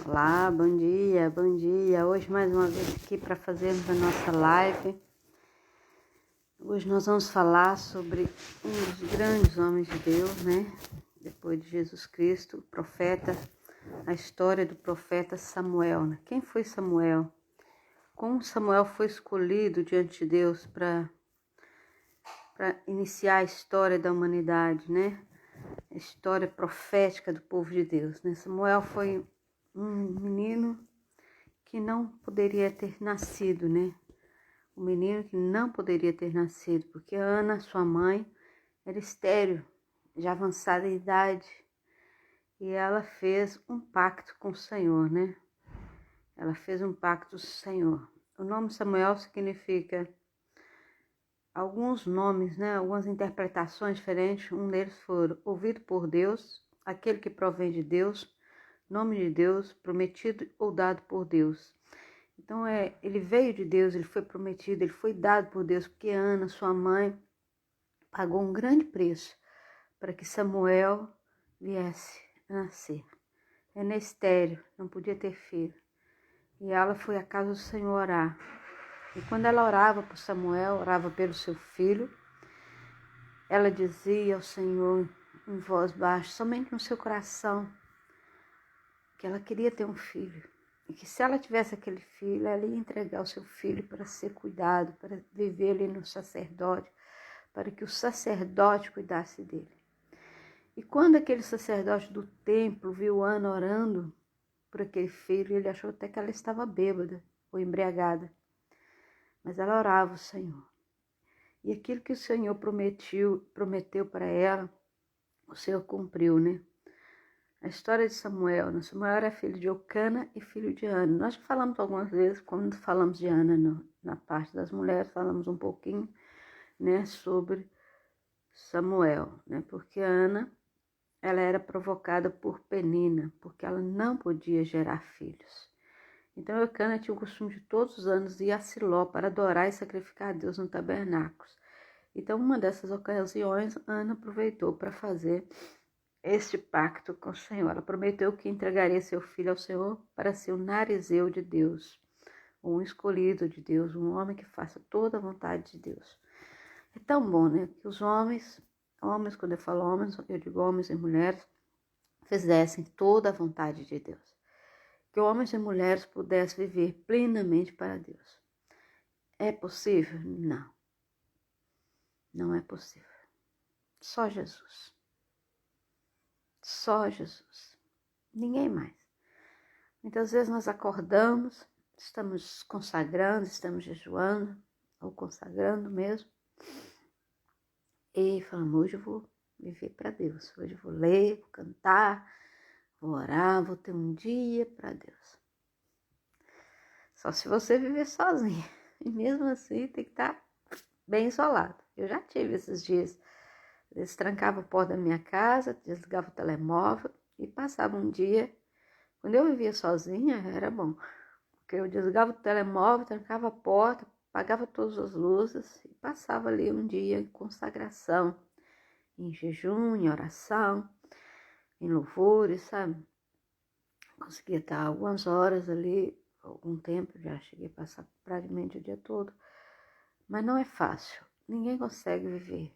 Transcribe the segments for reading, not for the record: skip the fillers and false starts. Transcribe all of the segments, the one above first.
Olá, bom dia, bom dia. Hoje mais uma vez aqui para fazermos a nossa live. Hoje nós vamos falar sobre um dos grandes homens de Deus, né? Depois de Jesus Cristo, o profeta, a história do profeta Samuel, né? Quem foi Samuel? Como Samuel foi escolhido diante de Deus para iniciar a história da humanidade, né? A história profética do povo de Deus, né? Samuel foi um menino que não poderia ter nascido, né? Um menino que não poderia ter nascido, porque Ana, sua mãe, era estéril, já avançada em idade, e ela fez um pacto com o Senhor, né? Ela fez um pacto com o Senhor. O nome Samuel significa alguns nomes, né? Algumas interpretações diferentes. Um deles foi ouvido por Deus, aquele que provém de Deus, nome de Deus, prometido ou dado por Deus. Então, ele veio de Deus, ele foi prometido, ele foi dado por Deus, porque Ana, sua mãe, pagou um grande preço para que Samuel viesse a nascer. Era estéril, não podia ter filho. E ela foi à casa do Senhor orar. E quando ela orava por Samuel, orava pelo seu filho, ela dizia ao Senhor em voz baixa, somente no seu coração, que ela queria ter um filho. E que se ela tivesse aquele filho, ela ia entregar o seu filho para ser cuidado, para viver ali no sacerdote, para que o sacerdote cuidasse dele. E quando aquele sacerdote do templo viu Ana orando por aquele filho, ele achou até que ela estava bêbada ou embriagada. Mas ela orava ao Senhor. E aquilo que o Senhor prometeu para ela, o Senhor cumpriu, né? A história de Samuel, né? Samuel era filho de Eucana e filho de Ana. Nós falamos algumas vezes, quando falamos de Ana na parte das mulheres, falamos um pouquinho, né, sobre Samuel, né? Porque Ana, ela era provocada por Penina, porque ela não podia gerar filhos. Então Eucana tinha o costume de todos os anos ir a Siló para adorar e sacrificar a Deus no tabernáculo. Então, uma dessas ocasiões, Ana aproveitou para fazer este pacto com o Senhor. Ela prometeu que entregaria seu filho ao Senhor para ser o narizeu de Deus, um escolhido de Deus, um homem que faça toda a vontade de Deus. É tão bom, né? Que os homens, quando eu falo homens, eu digo homens e mulheres, fizessem toda a vontade de Deus. Que homens e mulheres pudessem viver plenamente para Deus. É possível? Não. Não é possível. Só Jesus. Só Jesus. Ninguém mais. Muitas vezes nós acordamos, estamos consagrando, estamos jejuando, ou consagrando mesmo, e falamos, hoje eu vou viver para Deus, hoje eu vou ler, vou cantar, vou orar, vou ter um dia para Deus. Só se você viver sozinho, e mesmo assim tem que estar bem isolado. Eu já tive esses dias, eles trancavam a porta da minha casa, desligavam o telemóvel e passava um dia. Quando eu vivia sozinha, era bom, porque eu desligava o telemóvel, trancava a porta, apagava todas as luzes e passava ali um dia em consagração, em jejum, em oração, em louvores, sabe? Conseguia estar algumas horas ali, algum tempo, já cheguei a passar praticamente o dia todo, mas não é fácil, ninguém consegue viver,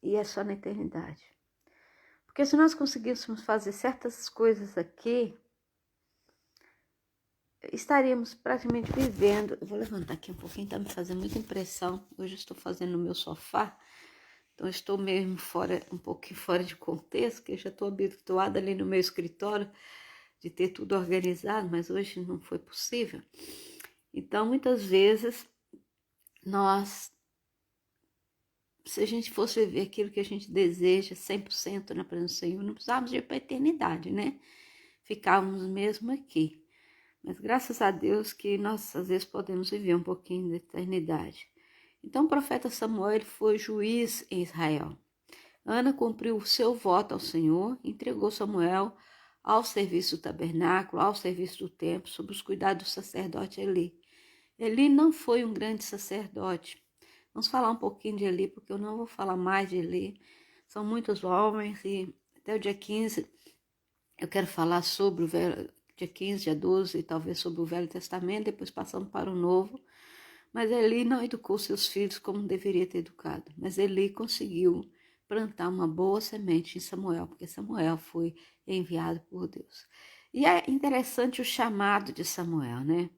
e é só na eternidade. Porque se nós conseguíssemos fazer certas coisas aqui, estaríamos praticamente vivendo. Eu vou levantar aqui um pouquinho, tá me fazendo muita impressão. Hoje eu estou fazendo no meu sofá, então eu estou mesmo um pouquinho fora de contexto, que eu já estou habituada ali no meu escritório de ter tudo organizado, mas hoje não foi possível. Então, muitas vezes, se a gente fosse viver aquilo que a gente deseja 100% na presença do Senhor, não precisávamos ir para a eternidade, né? Ficávamos mesmo aqui. Mas graças a Deus que nós às vezes podemos viver um pouquinho da eternidade. Então o profeta Samuel ele foi juiz em Israel. Ana cumpriu o seu voto ao Senhor, entregou Samuel ao serviço do tabernáculo, ao serviço do templo, sob os cuidados do sacerdote Eli. Eli não foi um grande sacerdote. Vamos falar um pouquinho de Eli, porque eu não vou falar mais de Eli. São muitos homens e até o dia 15 eu quero falar sobre dia 15, dia 12, e talvez sobre o Velho Testamento, depois passando para o Novo. Mas Eli não educou seus filhos como deveria ter educado. Mas Eli conseguiu plantar uma boa semente em Samuel, porque Samuel foi enviado por Deus. E é interessante o chamado de Samuel, né?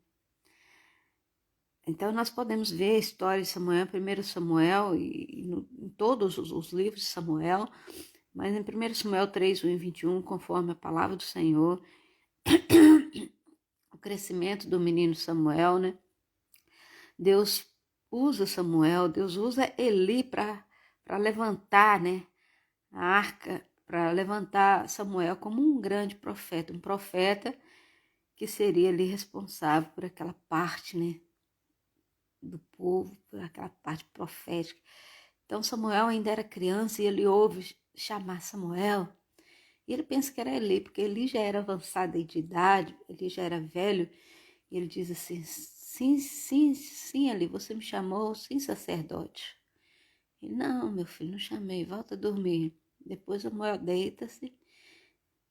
Então nós podemos ver a história de Samuel, 1 Samuel em todos os livros de Samuel, mas em 1 Samuel 3, 1 e 21, conforme a palavra do Senhor, o crescimento do menino Samuel, né? Deus usa Samuel, Deus usa Eli para levantar, né, a arca, para levantar Samuel como um grande profeta, um profeta que seria ali responsável por aquela parte, né, do povo, por aquela parte profética. Então Samuel ainda era criança e ele ouve chamar Samuel. E ele pensa que era Eli, porque Eli já era avançado de idade, ele já era velho. E ele diz assim, sim, Eli, você me chamou, sim, sacerdote. Ele, não, meu filho, não chamei, volta a dormir. Depois Samuel deita-se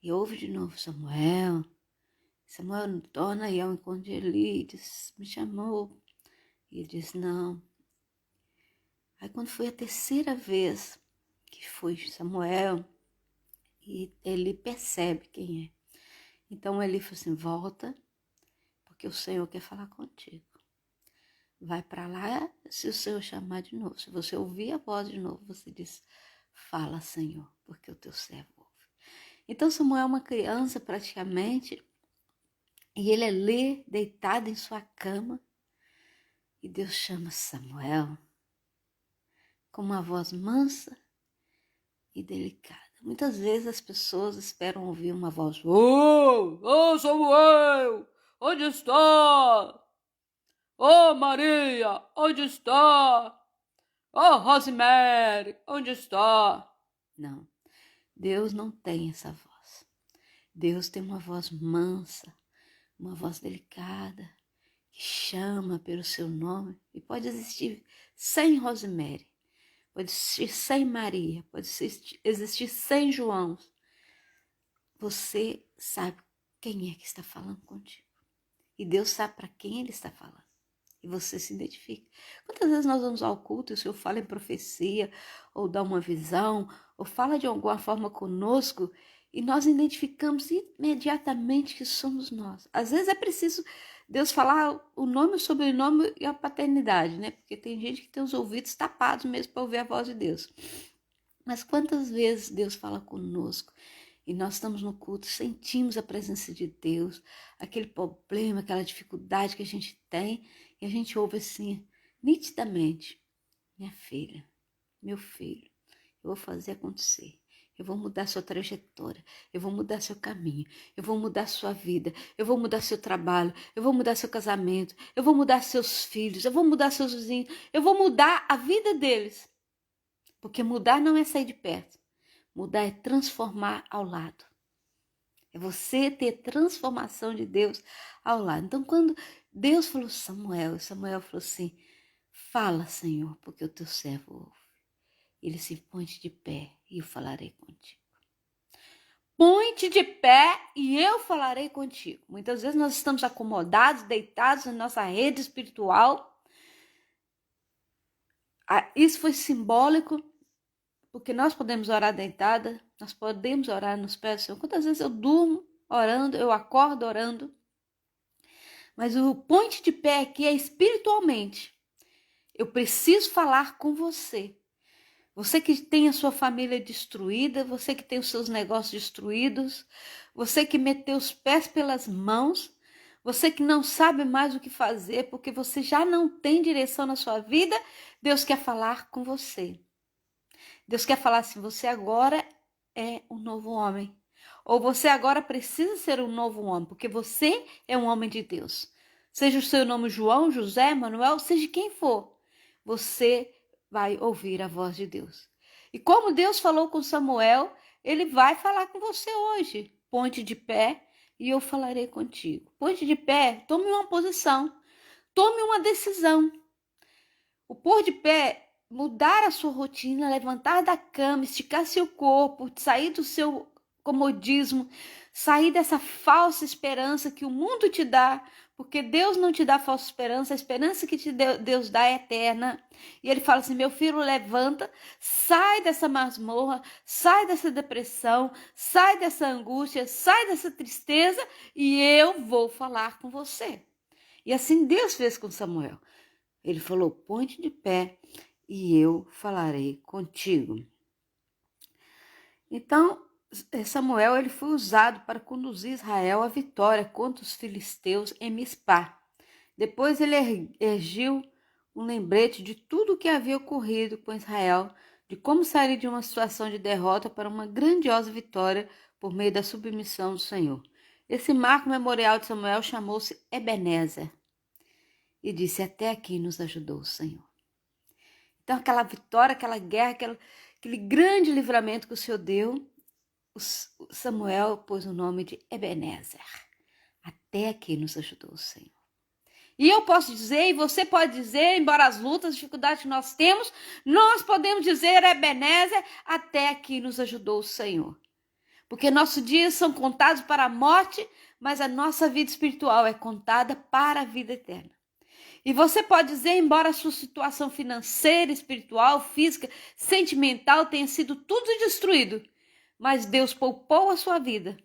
e ouve de novo Samuel. Samuel torna aí ao encontro de Eli e diz, me chamou. E ele diz, não. Aí quando foi a terceira vez que foi Samuel, e ele percebe quem é. Então ele falou assim, volta, porque o Senhor quer falar contigo. Vai para lá, se o Senhor chamar de novo. Se você ouvir a voz de novo, você diz, fala, Senhor, porque o teu servo ouve. Então Samuel é uma criança praticamente, e ele é ali, deitado em sua cama, e Deus chama Samuel com uma voz mansa e delicada. Muitas vezes as pessoas esperam ouvir uma voz, ô Samuel, onde está? Ô Maria, onde está? Ô Rosemary, onde está? Não, Deus não tem essa voz. Deus tem uma voz mansa, uma voz delicada, que chama pelo seu nome. E pode existir sem Rosemary, pode existir sem Maria, pode existir sem João. Você sabe quem é que está falando contigo. E Deus sabe para quem ele está falando. E você se identifica. Quantas vezes nós vamos ao culto e o Senhor fala em profecia, ou dá uma visão, ou fala de alguma forma conosco, e nós identificamos imediatamente que somos nós. Às vezes é preciso Deus falar o nome, o sobrenome e a paternidade, né? Porque tem gente que tem os ouvidos tapados mesmo para ouvir a voz de Deus. Mas quantas vezes Deus fala conosco e nós estamos no culto, sentimos a presença de Deus, aquele problema, aquela dificuldade que a gente tem, e a gente ouve assim, nitidamente, minha filha, meu filho, eu vou fazer acontecer. Eu vou mudar sua trajetória, eu vou mudar seu caminho, eu vou mudar sua vida, eu vou mudar seu trabalho, eu vou mudar seu casamento, eu vou mudar seus filhos, eu vou mudar seus vizinhos, eu vou mudar a vida deles. Porque mudar não é sair de perto, mudar é transformar ao lado. É você ter transformação de Deus ao lado. Então quando Deus falou Samuel falou assim, fala Senhor, porque o teu servo ouve. Ele se põe de pé e eu falarei contigo. Põe-te de pé e eu falarei contigo. Muitas vezes nós estamos acomodados, deitados na nossa rede espiritual. Isso foi simbólico, porque nós podemos orar deitada, nós podemos orar nos pés do Senhor. Quantas vezes eu durmo orando, eu acordo orando. Mas o ponto de pé aqui é espiritualmente. Eu preciso falar com você. Você que tem a sua família destruída, você que tem os seus negócios destruídos, você que meteu os pés pelas mãos, você que não sabe mais o que fazer porque você já não tem direção na sua vida, Deus quer falar com você. Deus quer falar assim, você agora é um novo homem. Ou você agora precisa ser um novo homem, porque você é um homem de Deus. Seja o seu nome João, José, Manuel, seja quem for, você vai ouvir a voz de Deus. E como Deus falou com Samuel, ele vai falar com você hoje. Ponte de pé e eu falarei contigo. Ponte de pé, tome uma posição, tome uma decisão. O pôr de pé, mudar a sua rotina, levantar da cama, esticar seu corpo, sair do seu comodismo, sair dessa falsa esperança que o mundo te dá, porque Deus não te dá falsa esperança, a esperança que Deus dá é eterna. E ele fala assim: meu filho, levanta, sai dessa masmorra, sai dessa depressão, sai dessa angústia, sai dessa tristeza e eu vou falar com você. E assim Deus fez com Samuel. Ele falou: põe-te de pé e eu falarei contigo. Então, Samuel ele foi usado para conduzir Israel à vitória contra os filisteus em Mispá. Depois ele ergiu um lembrete de tudo o que havia ocorrido com Israel, de como sair de uma situação de derrota para uma grandiosa vitória por meio da submissão do Senhor. Esse marco memorial de Samuel chamou-se Ebenezer e disse: até aqui nos ajudou o Senhor. Então aquela vitória, aquela guerra, aquele grande livramento que o Senhor deu, Samuel pôs o nome de Ebenezer. Até aqui nos ajudou o Senhor. E eu posso dizer, e você pode dizer, embora as lutas, as dificuldades que nós temos, nós podemos dizer, Ebenezer, até aqui nos ajudou o Senhor. Porque nossos dias são contados para a morte, mas a nossa vida espiritual é contada para a vida eterna. E você pode dizer, embora a sua situação financeira, espiritual, física, sentimental tenha sido tudo destruído, mas Deus poupou a sua vida.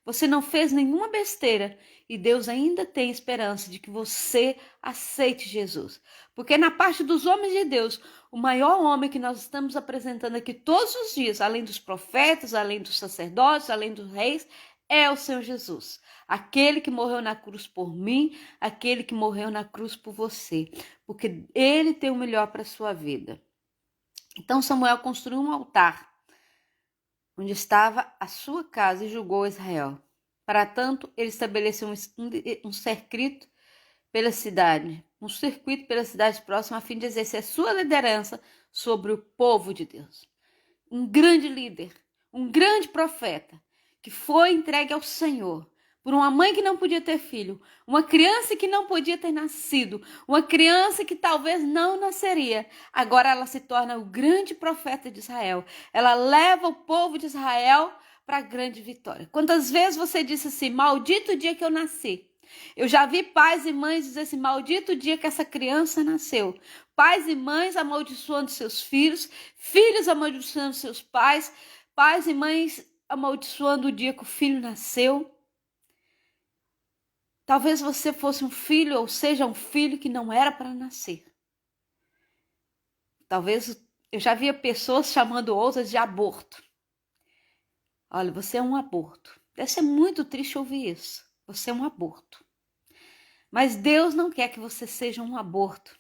Você não fez nenhuma besteira e Deus ainda tem esperança de que você aceite Jesus. Porque na parte dos homens de Deus, o maior homem que nós estamos apresentando aqui todos os dias, além dos profetas, além dos sacerdotes, além dos reis, é o Senhor Jesus. Aquele que morreu na cruz por mim, aquele que morreu na cruz por você. Porque ele tem o melhor para a sua vida. Então Samuel construiu um altar onde estava a sua casa e julgou Israel. Para tanto, ele estabeleceu um circuito pela cidade próxima, a fim de exercer sua liderança sobre o povo de Deus. Um grande líder, um grande profeta, que foi entregue ao Senhor por uma mãe que não podia ter filho, uma criança que não podia ter nascido, uma criança que talvez não nasceria. Agora ela se torna o grande profeta de Israel. Ela leva o povo de Israel para a grande vitória. Quantas vezes você disse assim: maldito o dia que eu nasci? Eu já vi pais e mães dizer assim: maldito o dia que essa criança nasceu. Pais e mães amaldiçoando seus filhos, filhos amaldiçoando seus pais, pais e mães amaldiçoando o dia que o filho nasceu. Talvez você fosse um filho, ou seja, um filho que não era para nascer. Talvez eu já via pessoas chamando outras de aborto. Olha, você é um aborto. Deve ser muito triste ouvir isso. Você é um aborto. Mas Deus não quer que você seja um aborto.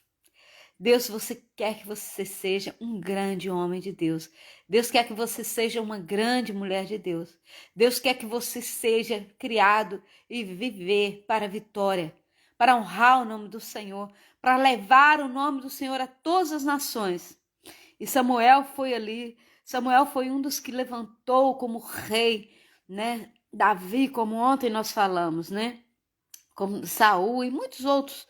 Deus quer que você seja um grande homem de Deus. Deus quer que você seja uma grande mulher de Deus. Deus quer que você seja criado e viver para a vitória, para honrar o nome do Senhor, para levar o nome do Senhor a todas as nações. E Samuel foi um dos que levantou como rei, né? Davi, como ontem nós falamos, né? Como Saul e muitos outros,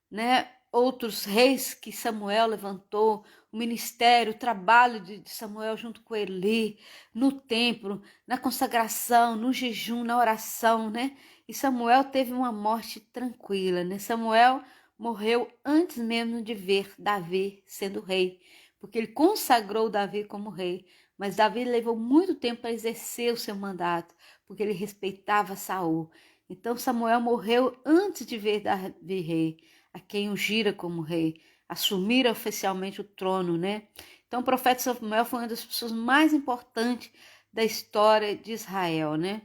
né? Outros reis que Samuel levantou, o ministério, o trabalho de Samuel junto com Eli, no templo, na consagração, no jejum, na oração, né? E Samuel teve uma morte tranquila, né? Samuel morreu antes mesmo de ver Davi sendo rei, porque ele consagrou Davi como rei. Mas Davi levou muito tempo para exercer o seu mandato, porque ele respeitava Saul. Então Samuel morreu antes de ver Davi rei, a quem ungira como rei, assumir oficialmente o trono, né? Então o profeta Samuel foi uma das pessoas mais importantes da história de Israel, né?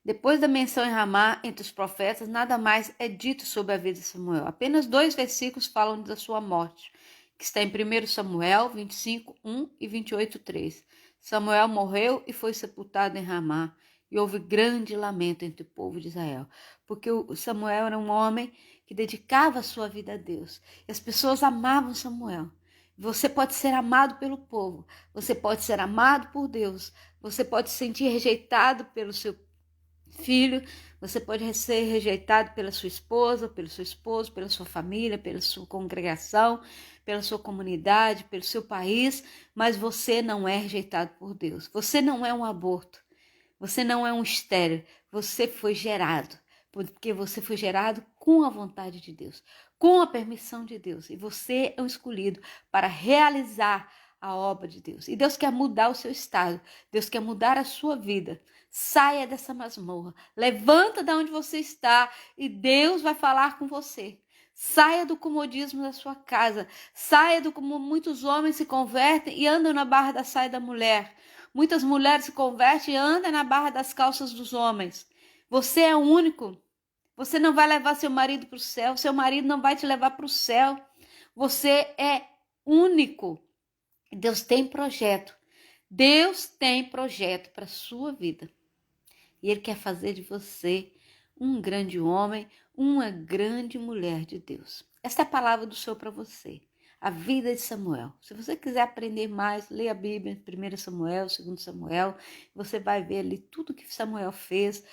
Depois da menção em Ramá entre os profetas, nada mais é dito sobre a vida de Samuel. Apenas 2 versículos falam da sua morte, que está em 1 Samuel 25, 1 e 28, 3. Samuel morreu e foi sepultado em Ramá, e houve grande lamento entre o povo de Israel, porque o Samuel era um homem que dedicava a sua vida a Deus. E as pessoas amavam Samuel. Você pode ser amado pelo povo, você pode ser amado por Deus, você pode se sentir rejeitado pelo seu Filho, você pode ser rejeitado pela sua esposa, pelo seu esposo, pela sua família, pela sua congregação, pela sua comunidade, pelo seu país, mas você não é rejeitado por Deus. Você não é um aborto. Você não é um estéril. Você foi gerado, porque você foi gerado com a vontade de Deus, com a permissão de Deus. E você é um escolhido para realizar a obra de Deus. E Deus quer mudar o seu estado. Deus quer mudar a sua vida. Saia dessa masmorra. Levanta de onde você está e Deus vai falar com você. Saia do comodismo da sua casa. Saia do como muitos homens se convertem e andam na barra da saia da mulher. Muitas mulheres se convertem e andam na barra das calças dos homens. Você é único. Você não vai levar seu marido para o céu. Seu marido não vai te levar para o céu. Você é único. Deus tem projeto. Deus tem projeto para a sua vida. E Ele quer fazer de você um grande homem, uma grande mulher de Deus. Esta é a palavra do Senhor para você. A vida de Samuel. Se você quiser aprender mais, leia a Bíblia, 1 Samuel, 2 Samuel. Você vai ver ali tudo que Samuel fez,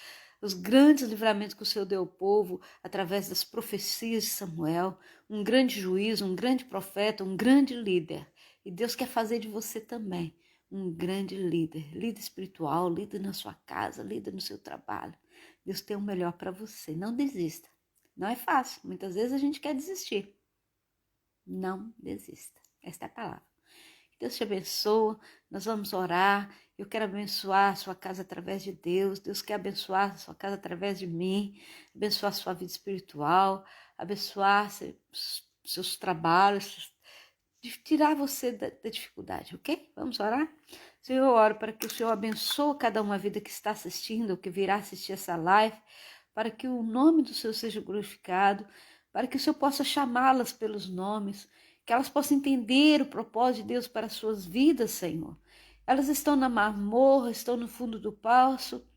os grandes livramentos que o Senhor deu ao povo através das profecias de Samuel. Um grande juiz, um grande profeta, um grande líder. E Deus quer fazer de você também um grande líder, líder espiritual, líder na sua casa, líder no seu trabalho. Deus tem o melhor para você. Não desista. Não é fácil. Muitas vezes a gente quer desistir. Não desista. Esta é a palavra. Que Deus te abençoe. Nós vamos orar. Eu quero abençoar a sua casa através de Deus. Deus quer abençoar a sua casa através de mim. Abençoar a sua vida espiritual. Abençoar seus trabalhos. Tirar você da dificuldade, ok? Vamos orar? Senhor, eu oro para que o Senhor abençoe cada uma vida que está assistindo, ou que virá assistir essa live, para que o nome do Senhor seja glorificado, para que o Senhor possa chamá-las pelos nomes, que elas possam entender o propósito de Deus para as suas vidas, Senhor. Elas estão na masmorra, estão no fundo do poço,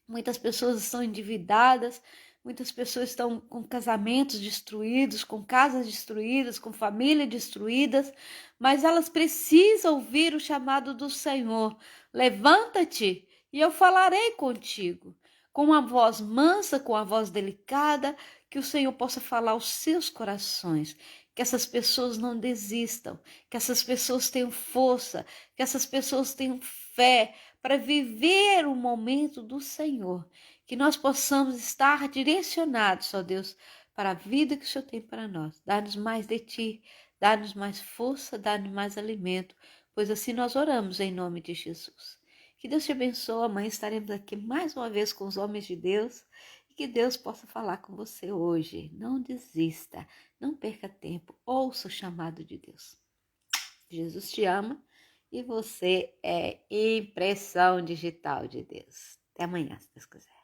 muitas pessoas estão endividadas, muitas pessoas estão com casamentos destruídos, com casas destruídas, com família destruídas, mas elas precisam ouvir o chamado do Senhor. Levanta-te e eu falarei contigo. Com uma voz mansa, com a voz delicada, que o Senhor possa falar aos seus corações. Que essas pessoas não desistam, que essas pessoas tenham força, que essas pessoas tenham fé para viver o momento do Senhor. Que nós possamos estar direcionados, ó Deus, para a vida que o Senhor tem para nós. Dá-nos mais de Ti, dá-nos mais força, dá-nos mais alimento, pois assim nós oramos em nome de Jesus. Que Deus te abençoe. Amanhã estaremos aqui mais uma vez com os homens de Deus e que Deus possa falar com você hoje. Não desista, não perca tempo, ouça o chamado de Deus. Jesus te ama e você é impressão digital de Deus. Até amanhã, se Deus quiser.